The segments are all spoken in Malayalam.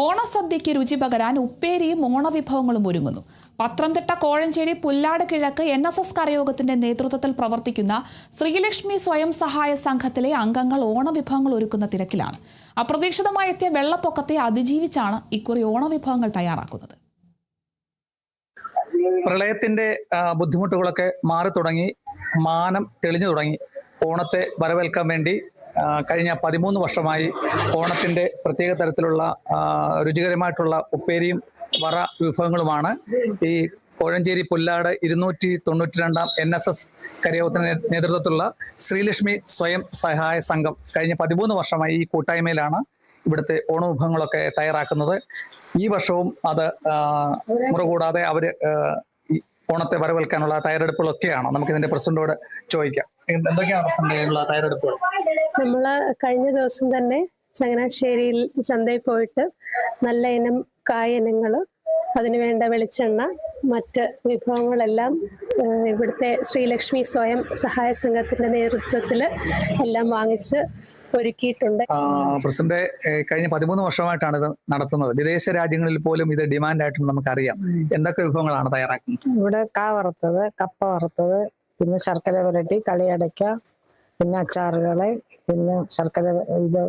ഓണസദ്യയ്ക്ക് രുചി പകരാൻ ഉപ്പേരിയും ഓണവിഭവങ്ങളും ഒരുങ്ങുന്നു. പത്തനംതിട്ട കോഴഞ്ചേരി പുല്ലാട് കിഴക്ക് NSS കരയോഗത്തിന്റെ നേതൃത്വത്തിൽ പ്രവർത്തിക്കുന്ന ശ്രീലക്ഷ്മി സ്വയം സഹായ സംഘത്തിലെ അംഗങ്ങൾ ഓണവിഭവങ്ങൾ ഒരുക്കുന്ന തിരക്കിലാണ്. അപ്രതീക്ഷിതമായി എത്തിയ വെള്ളപ്പൊക്കത്തെ അതിജീവിച്ചാണ് ഇക്കുറി ഓണവിഭവങ്ങൾ തയ്യാറാക്കുന്നത്. പ്രളയത്തിന്റെ ബുദ്ധിമുട്ടുകളൊക്കെ മാറി തുടങ്ങി, മാനം തെളിഞ്ഞു തുടങ്ങി. ഓണത്തെ വരവേൽക്കാൻ വേണ്ടി കഴിഞ്ഞ 13 വർഷമായി ഓണത്തിന്റെ പ്രത്യേക തരത്തിലുള്ള രുചികരമായിട്ടുള്ള ഉപ്പേരിയും വറ വിഭവങ്ങളുമാണ് ഈ കോഴഞ്ചേരി പുല്ലാട് 292 NSS കരയോഗത്തിന്റെ നേതൃത്വത്തിലുള്ള ശ്രീലക്ഷ്മി സ്വയം സഹായ സംഘം കഴിഞ്ഞ 13 വർഷമായി ഈ കൂട്ടായ്മയിലാണ് ഇവിടുത്തെ ഓണവിഭവങ്ങളൊക്കെ തയ്യാറാക്കുന്നത്. ഈ വർഷവും അത് മുറകൂടാതെ അവര് ഓണത്തെ വരവേൽക്കാനുള്ള തയ്യാറെടുപ്പുകളൊക്കെയാണ്. നമുക്കിതിന്റെ പ്രസിഡന്റോട് ചോദിക്കാം, എന്തൊക്കെയാണ് പ്രസിഡന്റിനുള്ള തയ്യാറെടുപ്പുകൾ? നമ്മള് കഴിഞ്ഞ ദിവസം തന്നെ ചങ്ങനാശ്ശേരിയിൽ ചന്തയിൽ പോയിട്ട് നല്ല ഇനം കായിനങ്ങള്, അതിനുവേണ്ട വെളിച്ചെണ്ണ, മറ്റ് വിഭവങ്ങളെല്ലാം ഇവിടുത്തെ ശ്രീലക്ഷ്മി സ്വയം സഹായ സംഘത്തിന്റെ നേതൃത്വത്തിൽ എല്ലാം വാങ്ങിച്ച് ഒരുക്കിയിട്ടുണ്ട്. പ്രസിഡന്റ്, കഴിഞ്ഞ 13 വർഷമായിട്ടാണ് ഇത് നടത്തുന്നത്. വിദേശ രാജ്യങ്ങളിൽ പോലും ഇത് ഡിമാൻഡായിട്ടുണ്ട്, നമുക്കറിയാം. എന്തൊക്കെ വിഭവങ്ങളാണ് തയ്യാറാക്കുന്നത്? ഇവിടെ കാ വറുത്തത്, കപ്പ വറുത്തത്, പിന്നെ ശർക്കര പുരട്ടി, കളിയടയ്ക്ക, പിന്നെ അച്ചാറുകള്, പിന്നെ ശർക്കര ഇത്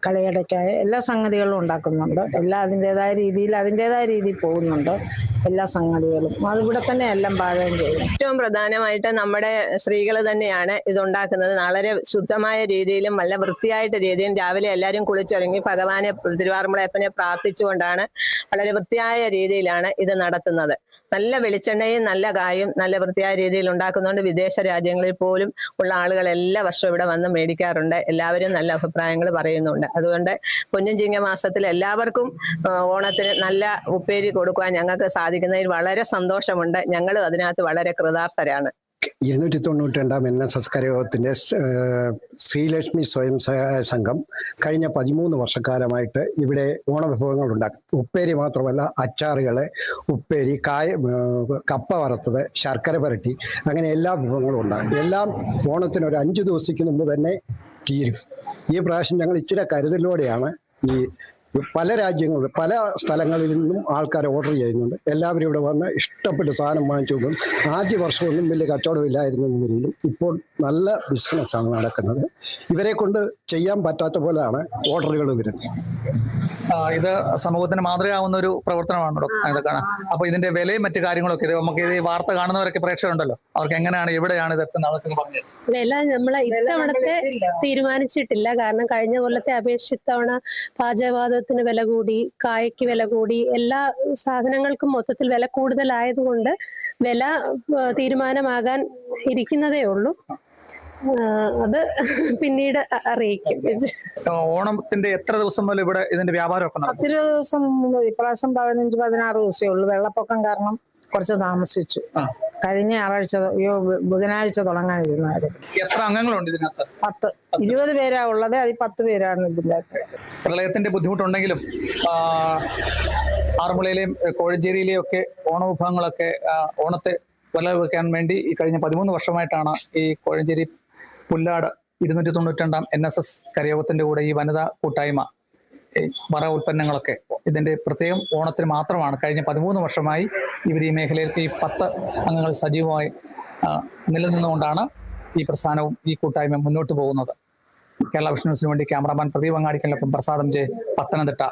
കളിയടയ്ക്കായ എല്ലാ സംഗതികളും ഉണ്ടാക്കുന്നുണ്ട്. എല്ലാം അതിൻ്റെതായ രീതിയിൽ പോകുന്നുണ്ട്. എല്ലാ സംഗതികളും അതിവിടെ തന്നെ എല്ലാം പാചകം ചെയ്യും. ഏറ്റവും പ്രധാനമായിട്ട് നമ്മുടെ സ്ത്രീകൾ തന്നെയാണ് ഇതുണ്ടാക്കുന്നത്. വളരെ ശുദ്ധമായ രീതിയിലും നല്ല വൃത്തിയായിട്ട് രീതിയിലും രാവിലെ എല്ലാവരും കുളിച്ചൊരുങ്ങി ഭഗവാനെ തിരുവാറുമുളയപ്പനെ പ്രാർത്ഥിച്ചുകൊണ്ടാണ് വളരെ വൃത്തിയായ രീതിയിലാണ് ഇത് നടത്തുന്നത്. നല്ല വെളിച്ചെണ്ണയും നല്ല കായും നല്ല വൃത്തിയായ രീതിയിൽ ഉണ്ടാക്കുന്നുണ്ട്. വിദേശ രാജ്യങ്ങളിൽ പോലും ഉള്ള ആളുകൾ എല്ലാ വർഷവും ഇവിടെ വന്ന് മേടിക്കാറുണ്ട്. എല്ലാവരും നല്ല അഭിപ്രായങ്ങൾ പറയുന്നുണ്ട്. അതുകൊണ്ട് പൊന്നും ചിങ്ങമാസത്തിൽ എല്ലാവർക്കും ഓണത്തിന് നല്ല ഉപ്പേരി കൊടുക്കുവാൻ ഞങ്ങൾക്ക് സാധിക്കുന്നതിൽ വളരെ സന്തോഷമുണ്ട്. ഞങ്ങളും അതിനകത്ത് വളരെ കൃതാർത്ഥരാണ്. 292 NSS കരയോഗത്തിന്റെ ശ്രീലക്ഷ്മി സ്വയം സഹായ സംഘം കഴിഞ്ഞ 13 വർഷക്കാലമായിട്ട് ഇവിടെ ഓണവിഭവങ്ങൾ ഉണ്ടാക്കും. ഉപ്പേരി മാത്രമല്ല, അച്ചാറുകള്, ഉപ്പേരി, കപ്പ വറുത്തത്, ശർക്കര പുരട്ടി, അങ്ങനെ എല്ലാ വിഭവങ്ങളും ഉണ്ടാകും. എല്ലാം ഓണത്തിന് ഒരു 5 ദിവസത്തേക്ക് മുമ്പ് തന്നെ തീരും. ഈ പ്രാവശ്യം ഞങ്ങൾ ഇച്ചിരി കരുതലോടെയാണ് പല രാജ്യങ്ങളിൽ പല സ്ഥലങ്ങളിൽ നിന്നും ആൾക്കാർ ഓർഡർ ചെയ്യുന്നുണ്ട്. എല്ലാവരും ഇവിടെ വന്ന് ഇഷ്ടപ്പെട്ട് സാധനം വാങ്ങിച്ചു കൊടുക്കും. ആദ്യ വർഷമൊന്നും വലിയ കച്ചവടമില്ലായിരുന്നെങ്കിലും ഇപ്പോൾ നല്ല ബിസിനസ്സാണ് നടക്കുന്നത്. ഇവരെ കൊണ്ട് ചെയ്യാൻ പറ്റാത്ത പോലെയാണ് ഓർഡറുകൾ വരുന്നത്. ഇത് സമൂഹത്തിന് മാതൃകയാവുന്ന ഒരു പ്രവർത്തനമാണ് ഇതൊക്കെ. അപ്പൊ ഇതിന്റെ വിലയും മറ്റു കാര്യങ്ങളൊക്കെ നമുക്ക് ഈ വാർത്ത കാണുന്നവരൊക്കെ പ്രേക്ഷകരുണ്ടല്ലോ, അവർക്ക് എങ്ങനെയാണ്, എവിടെയാണ് ഇത് എത്തുന്നത്? വില നമ്മൾ ഇത്തവണത്തെ തീരുമാനിച്ചിട്ടില്ല. കാരണം കഴിഞ്ഞ കൊല്ലത്തെ അപേക്ഷിച്ച് ഇത്തവണ പാചകവാതകത്തിന് വില കൂടി, കായ്ക്ക് വില കൂടി, എല്ലാ സാധനങ്ങൾക്കും മൊത്തത്തിൽ വില കൂടുതലായതുകൊണ്ട് വില തീരുമാനമാകാൻ ഇരിക്കുന്നതേ ഉള്ളൂ. അത് പിന്നീട് അറിയിക്കും. ഓണത്തിന്റെ എത്ര ദിവസം മുതൽ ഇവിടെ ഇതിന്റെ വ്യാപാരമൊക്കെ? 10 ദിവസം. ഇപ്രാവശ്യം 15-16 ദിവസമേ ഉള്ളൂ. വെള്ളപ്പൊക്കം കാരണം കുറച്ച് താമസിച്ചു. കഴിഞ്ഞ ബുധനാഴ്ച തുടങ്ങാനിരുന്നായിരുന്നു. എത്ര അംഗങ്ങളുണ്ട് ഇതിനകത്ത്? 10. 20 പേരാ ഉള്ളത്. അതിൽ 10 പേരാണ് ഇതിൻ്റെ. പ്രളയത്തിന്റെ ബുദ്ധിമുട്ടുണ്ടെങ്കിലും ആറന്മുളയിലെയും കോഴഞ്ചേരിയിലെയും ഒക്കെ ഓണവിഭവങ്ങളൊക്കെ ഓണത്തെ വരവേൽക്കാൻ വേണ്ടി ഈ കഴിഞ്ഞ 13 വർഷമായിട്ടാണ് ഈ കോഴഞ്ചേരി പുല്ലാട് 292 NSS കരയോഗത്തിന്റെ കൂടെ ഈ വനിതാ കൂട്ടായ്മ വറ ഉൽപ്പന്നങ്ങളൊക്കെ ഇതിന്റെ പ്രത്യേകം ഓണത്തിന് മാത്രമാണ്. കഴിഞ്ഞ 13 വർഷമായി ഇവർ ഈ മേഖലയിലേക്ക് ഈ 10 അംഗങ്ങൾ സജീവമായി നിലനിന്നുകൊണ്ടാണ് ഈ പ്രസ്ഥാനവും ഈ കൂട്ടായ്മ മുന്നോട്ട് പോകുന്നത്. കേരള വിഷൻ ന്യൂസിന് വേണ്ടി ക്യാമറാമാൻ പ്രദീപ് അങ്ങാടിക്കലിനൊപ്പം പ്രസാദം ജെ, പത്തനംതിട്ട.